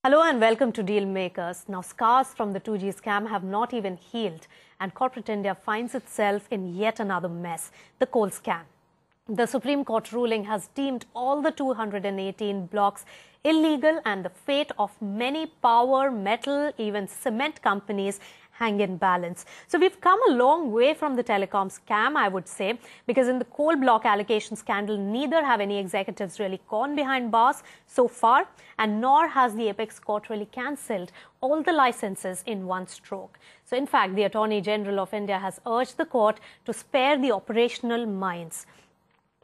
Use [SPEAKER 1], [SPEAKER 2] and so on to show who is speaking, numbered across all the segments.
[SPEAKER 1] Hello and welcome to Deal Makers. Now, scars from the 2G scam have not even healed, and corporate India finds itself in yet another mess, the coal scam. The Supreme Court ruling has deemed all the 218 blocks illegal, and the fate of many power, metal, even cement companies hang in balance. So we've come a long way from the telecom scam, I would say, because in the coal block allocation scandal, neither have any executives really gone behind bars so far, and nor has the apex court really cancelled all the licenses in one stroke. So in fact, the Attorney General of India has urged the court to spare the operational mines.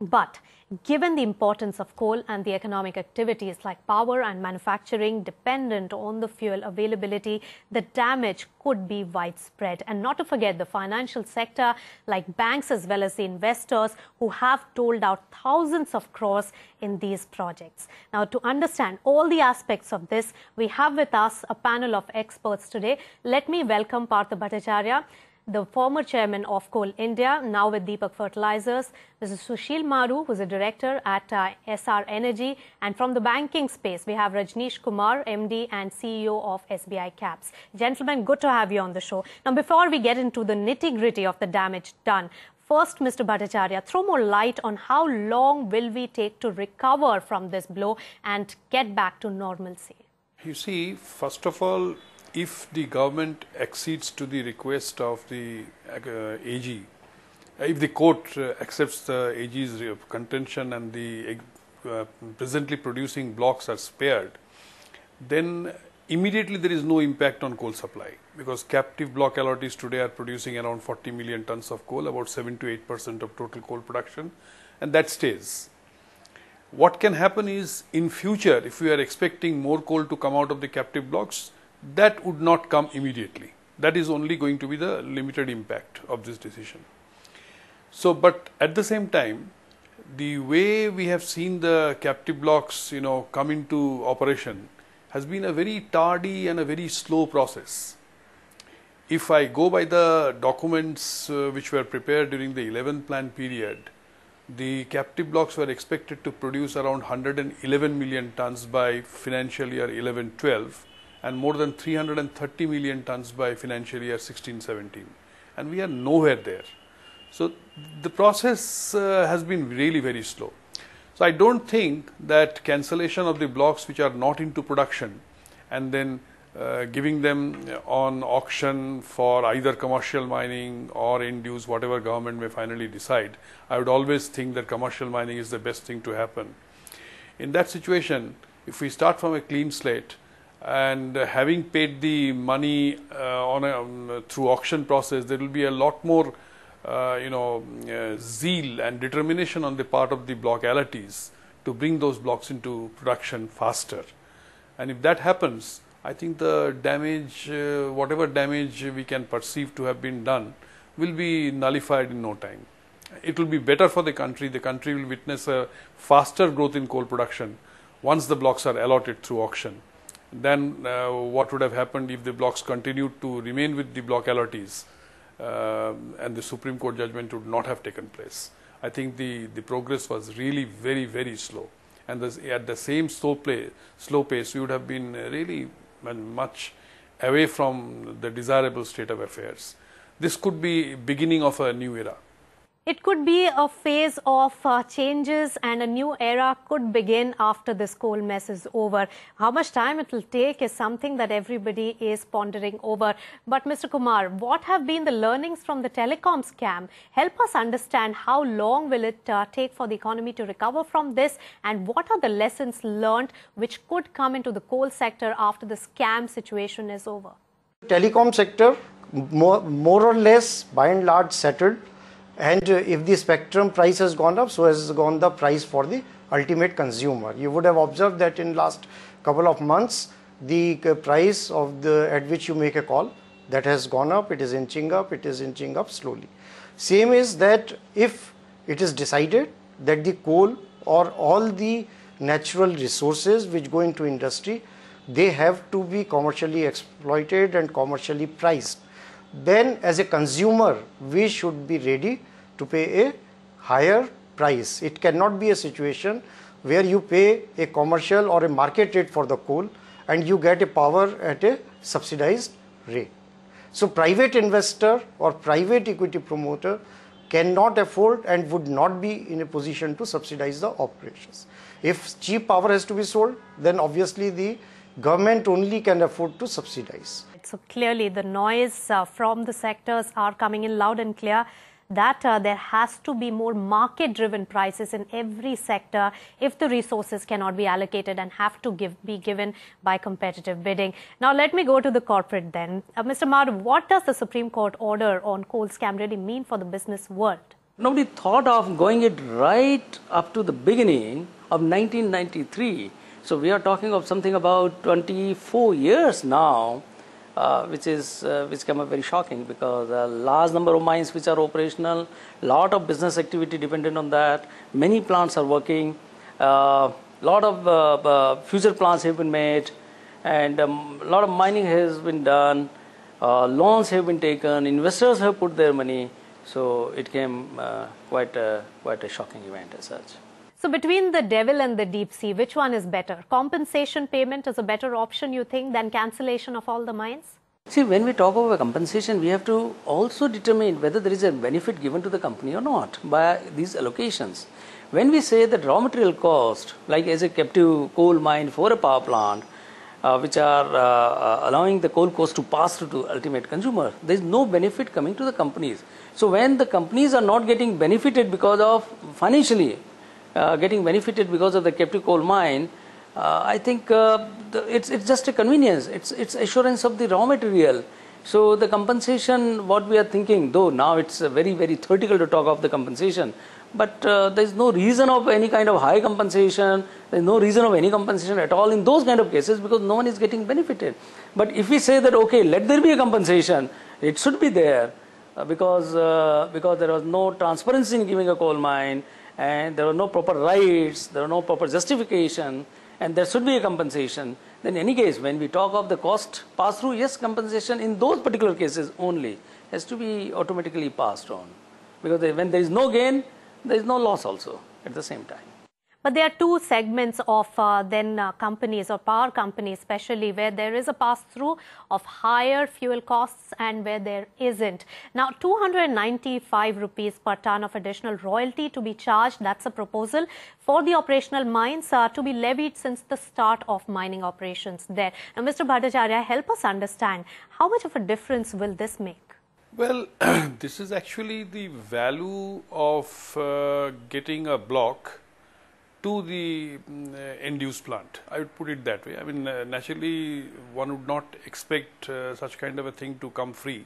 [SPEAKER 1] But given the importance of coal and the economic activities like power and manufacturing dependent on the fuel availability, the damage could be widespread. And not to forget the financial sector like banks as well as the investors who have doled out thousands of crores in these projects. Now, to understand all the aspects of this, we have with us a panel of experts today. Let me welcome Partha Bhattacharya, the former chairman of Coal India, now with Deepak Fertilizers, Mr. Sushil Maroo, who is a director at Essar Energy, and from the banking space, we have Rajnish Kumar, MD and CEO of SBI Caps. Gentlemen, good to have you on the show. Now, before we get into the nitty-gritty of the damage done, first, Mr. Bhattacharya, throw more light on how long will we take to recover from this blow and get back to normalcy?
[SPEAKER 2] You see, first of all, if the government accedes to the request of the AG, if the court accepts the AG's contention and the presently producing blocks are spared, then immediately there is no impact on coal supply, because captive block allottees today are producing around 40 million tons of coal, about 7 to 8% of total coal production, and that stays. What can happen is, in future, if we are expecting more coal to come out of the captive blocks, that would not come immediately. That is only going to be the limited impact of this decision. So, but at the same time, the way we have seen the captive blocks, come into operation has been a very tardy and a very slow process. If I go by the documents which were prepared during the 11th plan period, the captive blocks were expected to produce around 111 million tons by financial year 11-12. and more than 330 million tons by financial year 16-17, and we are nowhere there. So the process has been really very slow. So I don't think that cancellation of the blocks which are not into production and then giving them on auction for either commercial mining or end use, whatever government may finally decide, I would always think that commercial mining is the best thing to happen. In that situation, if we start from a clean slate, and having paid the money through auction process, there will be a lot more zeal and determination on the part of the block allottees to bring those blocks into production faster. And if that happens, I think the damage, whatever damage we can perceive to have been done, will be nullified in no time. It will be better for the country will witness a faster growth in coal production once the blocks are allotted through auction than what would have happened if the blocks continued to remain with the block allottees and the Supreme Court judgment would not have taken place. I think the progress was really very, very slow, and at the same slow pace, we would have been really much away from the desirable state of affairs. This could be beginning of a new era.
[SPEAKER 1] It could be a phase of changes, and a new era could begin after this coal mess is over. How much time it will take is something that everybody is pondering over. But Mr. Kumar, what have been the learnings from the telecom scam? Help us understand how long will it take for the economy to recover from this, and what are the lessons learned which could come into the coal sector after the scam situation is over?
[SPEAKER 3] Telecom sector more or less by and large settled. And if the spectrum price has gone up, so has gone the price for the ultimate consumer. You would have observed that in last couple of months, the price of at which you make a call, that has gone up, it is inching up slowly. Same is that if it is decided that the coal or all the natural resources which go into industry, they have to be commercially exploited and commercially priced, then as a consumer, we should be ready to pay a higher price. It cannot be a situation where you pay a commercial or a market rate for the coal and you get a power at a subsidized rate. So private investor or private equity promoter cannot afford and would not be in a position to subsidize the operations. If cheap power has to be sold, then obviously the government only can afford to subsidize.
[SPEAKER 1] So clearly the noise from the sectors are coming in loud and clear that there has to be more market-driven prices in every sector if the resources cannot be allocated and have to be given by competitive bidding. Now let me go to the corporate then. Mr. Maroo, what does the Supreme Court order on coal scam really mean for the business world?
[SPEAKER 4] Nobody thought of going it right up to the beginning of 1993. So we are talking of something about 24 years now. Which came up very shocking, because a large number of mines which are operational, lot of business activity dependent on that. Many plants are working, lot of future plants have been made, and a lot of mining has been done. Loans have been taken, investors have put their money, so it came quite a shocking event as such.
[SPEAKER 1] So between the devil and the deep sea, which one is better? Compensation payment is a better option, you think, than cancellation of all the mines?
[SPEAKER 4] See, when we talk about compensation, we have to also determine whether there is a benefit given to the company or not by these allocations. When we say that raw material cost, like as a captive coal mine for a power plant, which are allowing the coal cost to pass through to ultimate consumer, there is no benefit coming to the companies. So when the companies are not getting benefited because of financially, getting benefited because of the captive coal mine, I think it's just a convenience. It's assurance of the raw material. So the compensation, what we are thinking, though now it's very theoretical to talk of the compensation, but there is no reason of any kind of high compensation. There is no reason of any compensation at all in those kind of cases, because no one is getting benefited. But if we say that okay, let there be a compensation, it should be there, because there was no transparency in giving a coal mine, and there were no proper rights, there were no proper justification, and there should be a compensation. Then in any case, when we talk of the cost pass-through, yes, compensation in those particular cases only has to be automatically passed on. Because when there is no gain, there is no loss also at the same time.
[SPEAKER 1] But there are two segments of companies or power companies especially, where there is a pass-through of higher fuel costs and where there isn't. Now 295 rupees per ton of additional royalty to be charged, that's a proposal for the operational mines to be levied since the start of mining operations there. Now Mr. Bhattacharya, help us understand how much of a difference will this make?
[SPEAKER 2] Well, this is actually the value of getting a block to the end-use plant. I would put it that way. I mean, naturally, one would not expect such kind of a thing to come free.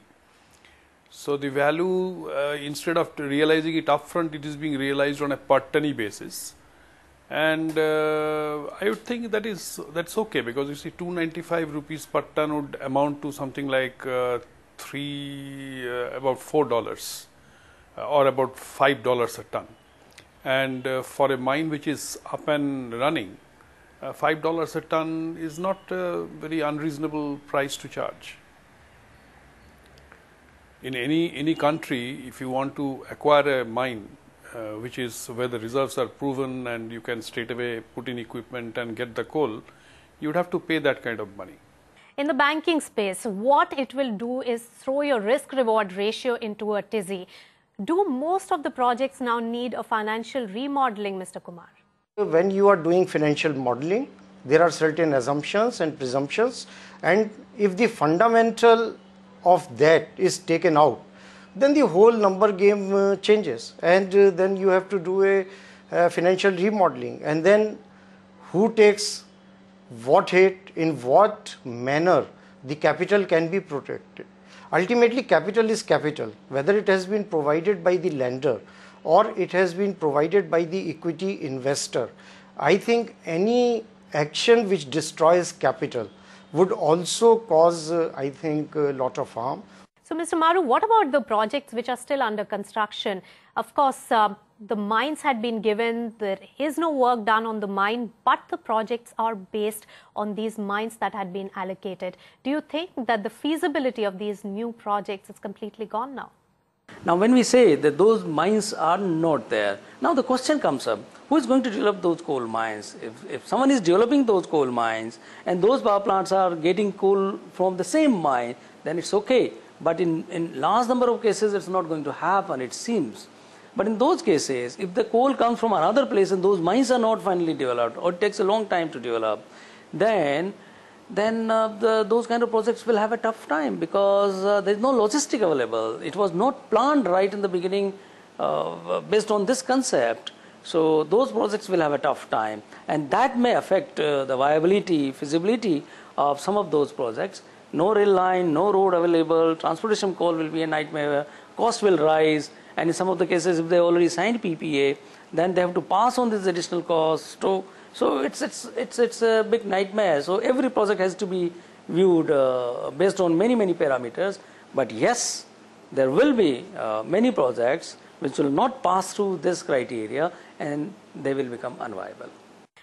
[SPEAKER 2] So the value, instead of realizing it upfront, it is being realized on a per tonne basis. And I would think that's okay, because you see 295 rupees per ton would amount to something like about $4 or about $5 a ton. And for a mine which is up and running, $5 a ton is not a very unreasonable price to charge. In any country, if you want to acquire a mine, which is where the reserves are proven and you can straight away put in equipment and get the coal, you would have to pay that kind of money.
[SPEAKER 1] In the banking space, what it will do is throw your risk-reward ratio into a tizzy. Do most of the projects now need a financial remodeling, Mr. Kumar?
[SPEAKER 3] When you are doing financial modeling, there are certain assumptions and presumptions, and if the fundamental of that is taken out, then the whole number game changes, and then you have to do a financial remodeling, and then who takes what hit, in what manner the capital can be protected. Ultimately, capital is capital, whether it has been provided by the lender or it has been provided by the equity investor. I think any action which destroys capital would also cause, I think, a lot of harm.
[SPEAKER 1] So, Mr. Maroo, what about the projects which are still under construction? Of course, the mines had been given, there is no work done on the mine, but the projects are based on these mines that had been allocated. Do you think that the feasibility of these new projects is completely gone now?
[SPEAKER 4] Now, when we say that those mines are not there, now the question comes up, who is going to develop those coal mines? If someone is developing those coal mines and those power plants are getting coal from the same mine, then it's okay. But in large number of cases, it's not going to happen, it seems. But in those cases, if the coal comes from another place and those mines are not finally developed, or it takes a long time to develop, then those kind of projects will have a tough time, because there is no logistic available. It was not planned right in the beginning based on this concept. So those projects will have a tough time, and that may affect the viability, feasibility of some of those projects. No rail line, no road available, transportation coal will be a nightmare, cost will rise, and in some of the cases, if they already signed PPA, then they have to pass on this additional cost. So it's a big nightmare. So every project has to be viewed based on many parameters. But yes, there will be many projects which will not pass through this criteria, and they will become unviable.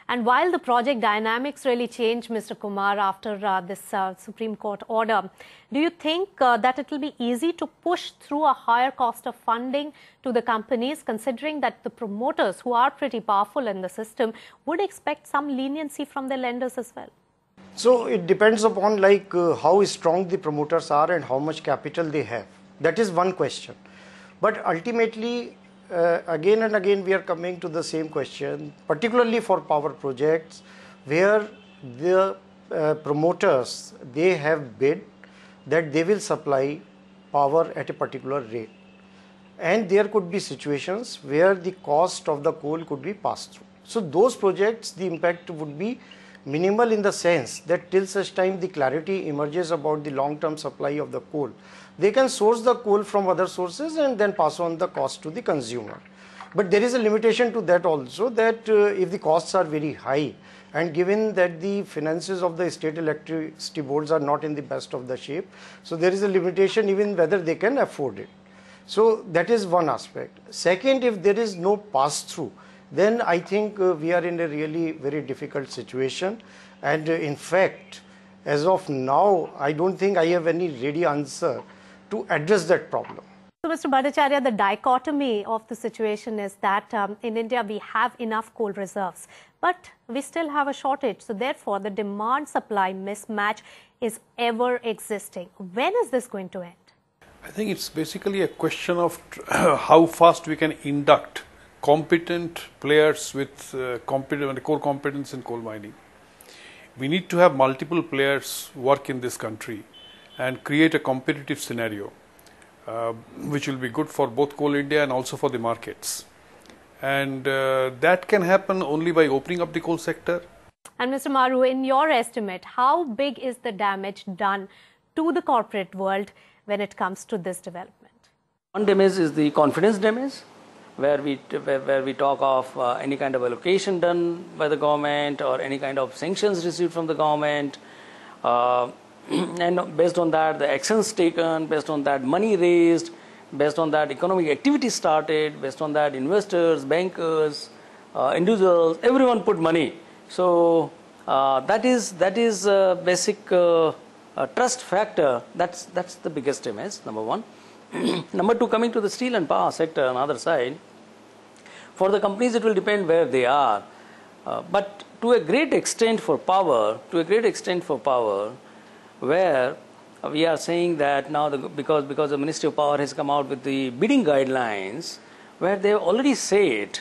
[SPEAKER 1] And while the project dynamics really changed, Mr. Kumar, after this Supreme Court order, do you think that it will be easy to push through a higher cost of funding to the companies, considering that the promoters, who are pretty powerful in the system, would expect some leniency from their lenders as well?
[SPEAKER 3] So it depends upon how strong the promoters are and how much capital they have. That is one question. But ultimately, again and again we are coming to the same question, particularly for power projects where the promoters, they have bid that they will supply power at a particular rate, and there could be situations where the cost of the coal could be passed through. So those projects, the impact would be minimal in the sense that till such time the clarity emerges about the long-term supply of the coal, they can source the coal from other sources and then pass on the cost to the consumer. But there is a limitation to that also, that if the costs are very high, and given that the finances of the state electricity boards are not in the best of the shape, so there is a limitation even whether they can afford it. So that is one aspect. Second, if there is no pass-through, then I think we are in a really very difficult situation. And in fact, as of now, I don't think I have any ready answer to address that problem.
[SPEAKER 1] So, Mr. Bhattacharya, the dichotomy of the situation is that in India we have enough coal reserves, but we still have a shortage. So, therefore, the demand-supply mismatch is ever existing. When is this going to end?
[SPEAKER 2] I think it's basically a question of how fast we can induct competent players with core competence in coal mining. We need to have multiple players work in this country and create a competitive scenario which will be good for both Coal India and also for the markets. And that can happen only by opening up the coal sector.
[SPEAKER 1] And Mr. Maroo, in your estimate, how big is the damage done to the corporate world when it comes to this development?
[SPEAKER 4] One damage is the confidence damage, where we talk of any kind of allocation done by the government or any kind of sanctions received from the government, and based on that the actions taken, based on that money raised, based on that economic activity started, based on that investors, bankers, individuals, everyone put money. So that is basic trust factor. That's the biggest damage, number one. Number two, coming to the steel and power sector on the other side, for the companies it will depend where they are, but to a great extent for power, where we are saying that now because the Ministry of Power has come out with the bidding guidelines, where they have already said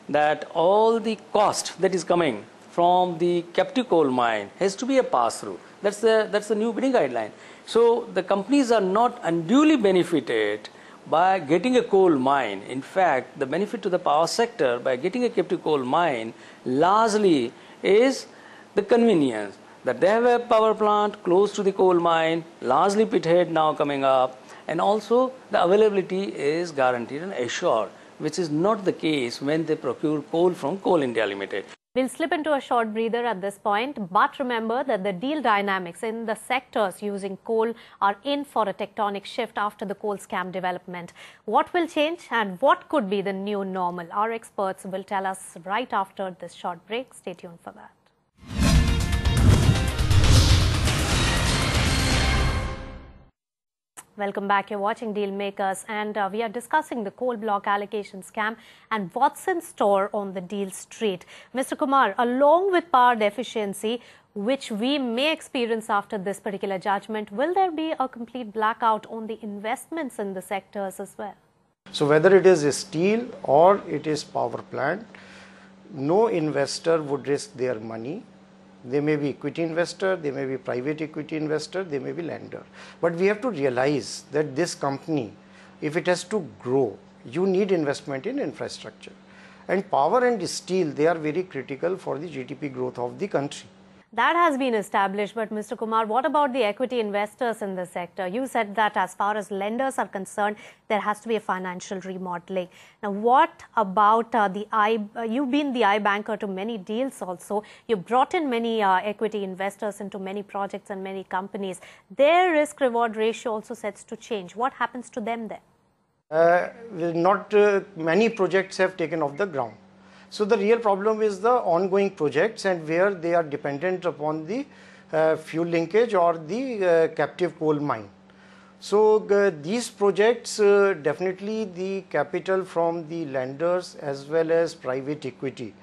[SPEAKER 4] that all the cost that is coming from the captive coal mine has to be a pass-through. That's the new bidding guideline. So the companies are not unduly benefited by getting a coal mine. In fact, the benefit to the power sector by getting a captive coal mine largely is the convenience that they have a power plant close to the coal mine, largely pithead now coming up, and also the availability is guaranteed and assured, which is not the case when they procure coal from Coal India Limited.
[SPEAKER 1] We'll slip into a short breather at this point, but remember that the deal dynamics in the sectors using coal are in for a tectonic shift after the coal scam development. What will change and what could be the new normal? Our experts will tell us right after this short break. Stay tuned for that. Welcome back. You're watching Dealmakers, and we are discussing the coal block allocation scam and what's in store on the deal street. Mr. Kumar, along with power deficiency, which we may experience after this particular judgment, will there be a complete blackout on the investments in the sectors as well?
[SPEAKER 3] So whether it is steel or it is power plant, no investor would risk their money. They may be equity investor, they may be private equity investor, they may be lender. But we have to realize that this company, if it has to grow, you need investment in infrastructure. And power and steel, they are very critical for the GDP growth of the country.
[SPEAKER 1] That has been established, but Mr. Kumar, what about the equity investors in the sector? You said that as far as lenders are concerned, there has to be a financial remodeling. Now, what about you've been the iBanker to many deals also. You brought in many equity investors into many projects and many companies. Their risk-reward ratio also sets to change. What happens to them then?
[SPEAKER 3] Not many projects have taken off the ground. So the real problem is the ongoing projects and where they are dependent upon the fuel linkage or the captive coal mine. So these projects, definitely the capital from the lenders as well as private equity,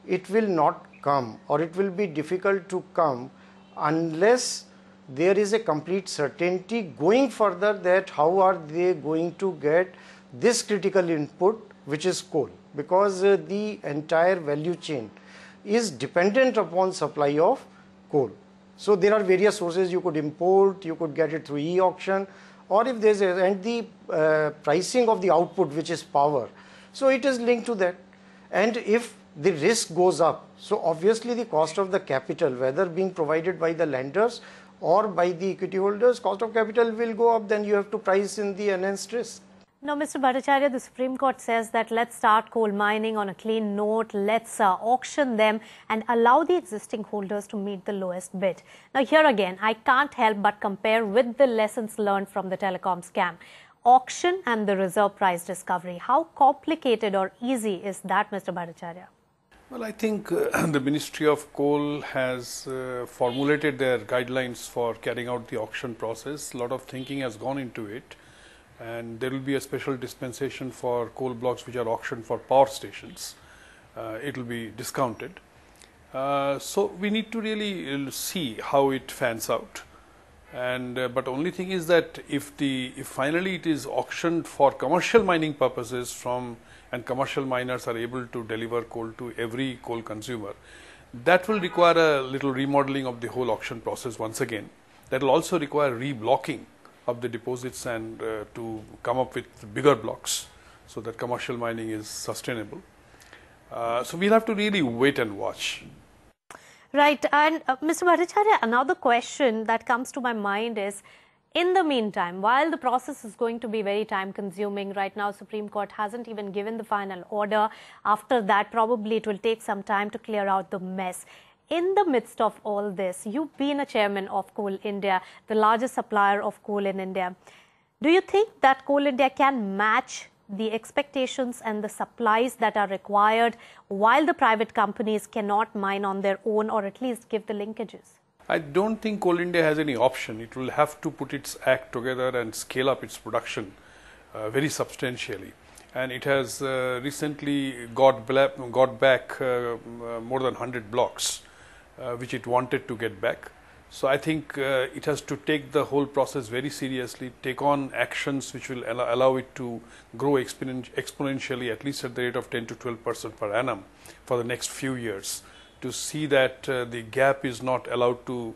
[SPEAKER 3] it will not come, or it will be difficult to come unless there is a complete certainty going further that how are they going to get this critical input, which is coal. Because the entire value chain is dependent upon supply of coal. So there are various sources you could import, you could get it through e-auction, or if there's and the pricing of the output, which is power. So it is linked to that. And if the risk goes up, so obviously the cost of the capital, whether being provided by the lenders or by the equity holders, cost of capital will go up, then you have to price in the enhanced risk.
[SPEAKER 1] Now, Mr. Bhattacharya, the Supreme Court says that let's start coal mining on a clean note, let's auction them and allow the existing holders to meet the lowest bid. Now, here again, I can't help but compare with the lessons learned from the telecom scam. Auction and the reserve price discovery. How complicated or easy is that, Mr. Bhattacharya?
[SPEAKER 2] Well, I think the Ministry of Coal has formulated their guidelines for carrying out the auction process. A lot of thinking has gone into it. And there will be a special dispensation for coal blocks which are auctioned for power stations. It will be discounted. So we need to really see how it fans out. And but only thing is that if finally it is auctioned for commercial mining purposes and commercial miners are able to deliver coal to every coal consumer, that will require a little remodeling of the whole auction process once again. That will also require reblocking of the deposits and to come up with bigger blocks so that commercial mining is sustainable. So we'll have to really wait and watch.
[SPEAKER 1] Right. And Mr. Bhattacharya, another question that comes to my mind is, in the meantime, while the process is going to be very time consuming, right now Supreme Court hasn't even given the final order. After that, probably it will take some time to clear out the mess. In the midst of all this, you've been a chairman of Coal India, the largest supplier of coal in India. Do you think that Coal India can match the expectations and the supplies that are required while the private companies cannot mine on their own, or at least give the linkages?
[SPEAKER 2] I don't think Coal India has any option. It will have to put its act together and scale up its production very substantially. And it has recently got back more than 100 blocks. Which it wanted to get back. So I think it has to take the whole process very seriously, take on actions which will allow it to grow exponentially, at least at the rate of 10 to 12% per annum for the next few years, to see that the gap is not allowed to,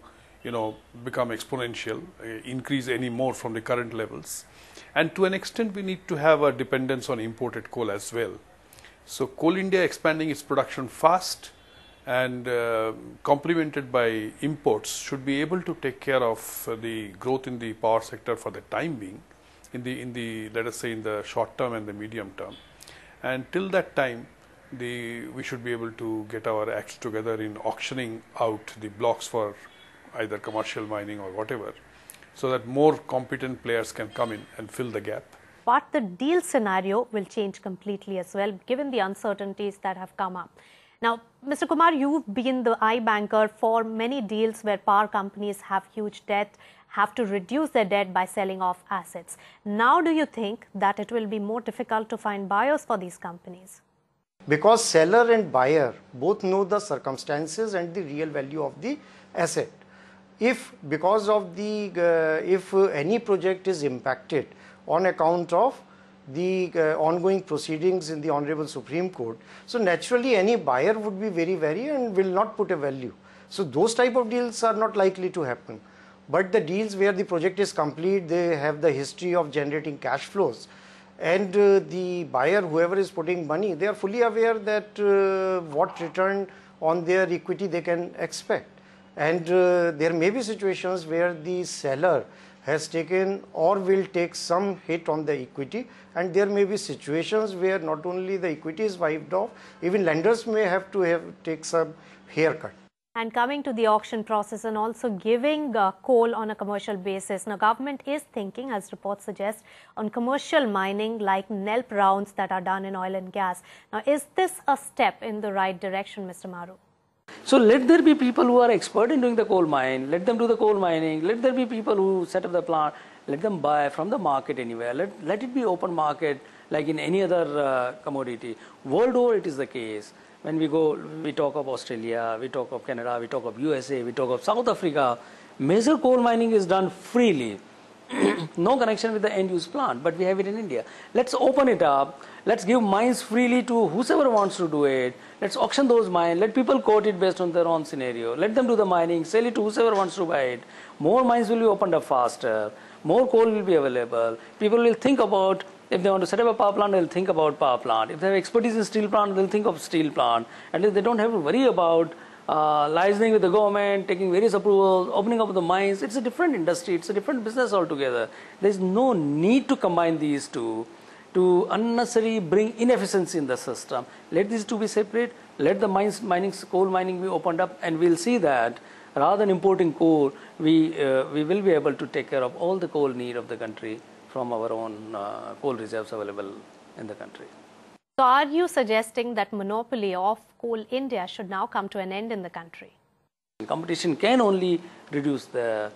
[SPEAKER 2] become exponential, increase any more from the current levels. And to an extent, we need to have a dependence on imported coal as well. So Coal India expanding its production fast and complemented by imports should be able to take care of the growth in the power sector for the time being, in the let us say in the short term and the medium term. And till that time, we should be able to get our acts together in auctioning out the blocks for either commercial mining or whatever, so that more competent players can come in and fill the gap.
[SPEAKER 1] But the deal scenario will change completely as well, given the uncertainties that have come up. Now, Mr. Kumar, you've been the iBanker for many deals where power companies have huge debt, have to reduce their debt by selling off assets. Now, do you think that it will be more difficult to find buyers for these companies?
[SPEAKER 3] Because seller and buyer both know the circumstances and the real value of the asset. If because of the if any project is impacted on account of the ongoing proceedings in the Honorable Supreme Court, so naturally any buyer would be very wary and will not put a value. So those type of deals are not likely to happen. But the deals where the project is complete, they have the history of generating cash flows, and the buyer, whoever is putting money, they are fully aware that what return on their equity they can expect. And there may be situations where the seller has taken or will take some hit on the equity, and there may be situations where not only the equity is wiped off, even lenders may have to take some haircut.
[SPEAKER 1] And coming to the auction process and also giving coal on a commercial basis, now government is thinking, as reports suggest, on commercial mining like NELP rounds that are done in oil and gas. Now, is this a step in the right direction, Mr. Maroo?
[SPEAKER 4] So let there be people who are expert in doing the coal mine, let them do the coal mining, let there be people who set up the plant, let them buy from the market anywhere, let it be open market like in any other commodity. World over it is the case. When we go, we talk of Australia, we talk of Canada, we talk of USA, we talk of South Africa, major coal mining is done freely. No connection with the end use plant, but we have it in India. Let's open it up. Let's give mines freely to whoever wants to do it. Let's auction those mines. Let people quote it based on their own scenario. Let them do the mining, sell it to whoever wants to buy it. More mines will be opened up faster. More coal will be available. People will think about, if they want to set up a power plant, they'll think about power plant. If they have expertise in steel plant, they'll think of steel plant. And they don't have to worry about licensing with the government, taking various approvals, opening up the mines. It's a different industry. It's a different business altogether. There's no need to combine these two to unnecessarily bring inefficiency in the system. Let these two be separate. Let the coal mining be opened up, and we'll see that rather than importing coal, we will be able to take care of all the coal need of the country from our own coal reserves available in the country.
[SPEAKER 1] So are you suggesting that monopoly of Coal India should now come to an end in the country?
[SPEAKER 4] Competition can only reduce the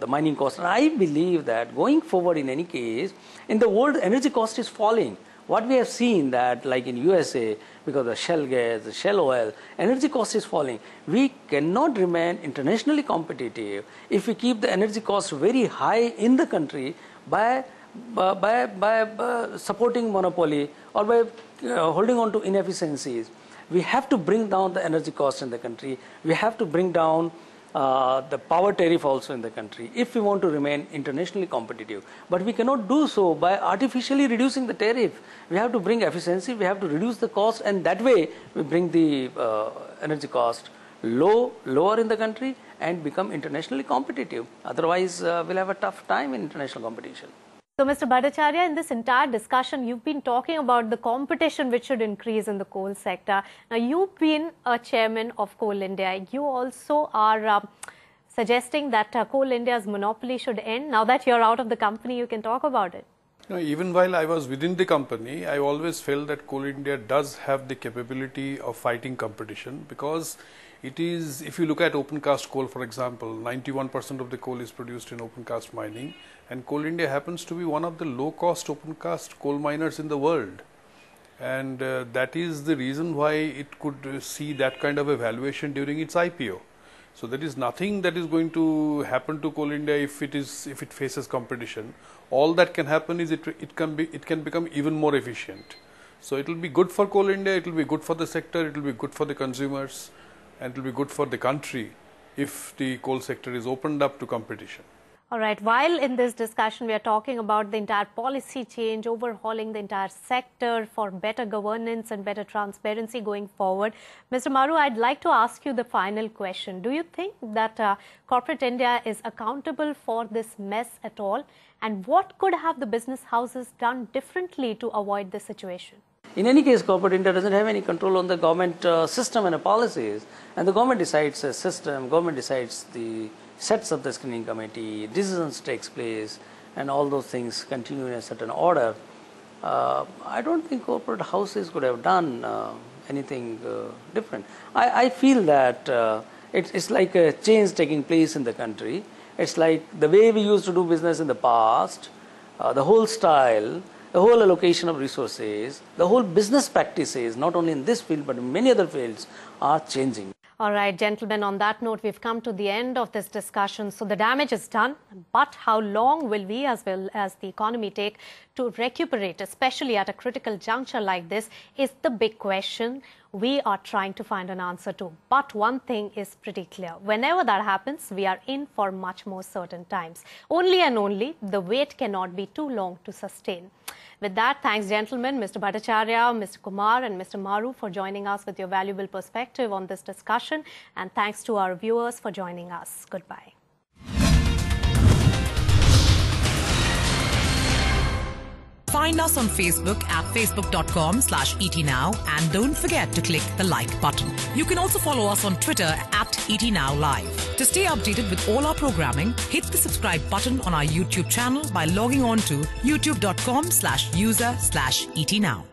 [SPEAKER 4] mining cost. And I believe that going forward, in any case, in the world, energy cost is falling. What we have seen that, like in USA, because of shale gas, the shale oil, energy cost is falling. We cannot remain internationally competitive if we keep the energy cost very high in the country by supporting monopoly or by holding on to inefficiencies. We have to bring down the energy cost in the country. We have to bring down the power tariff also in the country if we want to remain internationally competitive. But we cannot do so by artificially reducing the tariff. We have to bring efficiency, we have to reduce the cost, and that way we bring the energy cost lower in the country and become internationally competitive. Otherwise, we'll have a tough time in international competition.
[SPEAKER 1] So, Mr. Bhattacharya, in this entire discussion, you've been talking about the competition which should increase in the coal sector. Now, you've been a chairman of Coal India. You also are suggesting that Coal India's monopoly should end. Now that you're out of the company, you can talk about it.
[SPEAKER 2] No, even while I was within the company, I always felt that Coal India does have the capability of fighting competition, because it is, if you look at open cast coal, for example, 91% of the coal is produced in open cast mining, and Coal India happens to be one of the low cost open cast coal miners in the world. And that is the reason why it could see that kind of a valuation during its IPO. So there is nothing that is going to happen to Coal India if it faces competition. All that can happen is it can become even more efficient. So it will be good for Coal India, it will be good for the sector, it will be good for the consumers, and it will be good for the country if the coal sector is opened up to competition.
[SPEAKER 1] All right. While in this discussion, we are talking about the entire policy change, overhauling the entire sector for better governance and better transparency going forward. Mr. Maroo, I'd like to ask you the final question. Do you think that corporate India is accountable for this mess at all? And what could have the business houses done differently to avoid this situation?
[SPEAKER 4] In any case, corporate India doesn't have any control on the government system and the policies. And the government decides a system, government decides the sets of the screening committee, decisions takes place, and all those things continue in a certain order. I don't think corporate houses could have done anything different. I feel that it's like a change taking place in the country. It's like the way we used to do business in the past, the whole style, the whole allocation of resources, the whole business practices, not only in this field but in many other fields, are changing.
[SPEAKER 1] All right, gentlemen, on that note, we've come to the end of this discussion. So the damage is done, but how long will we as well as the economy take to recuperate, especially at a critical juncture like this, is the big question we are trying to find an answer to. But one thing is pretty clear. Whenever that happens, we are in for much more certain times. Only and only the wait cannot be too long to sustain. With that, thanks, gentlemen, Mr. Bhattacharya, Mr. Kumar and Mr. Maroo for joining us with your valuable perspective on this discussion. And thanks to our viewers for joining us. Goodbye.
[SPEAKER 5] Find us on Facebook at facebook.com/ETNow and don't forget to click the like button. You can also follow us on Twitter at ETNowLive. To stay updated with all our programming, hit the subscribe button on our YouTube channel by logging on to youtube.com/user/ETNow.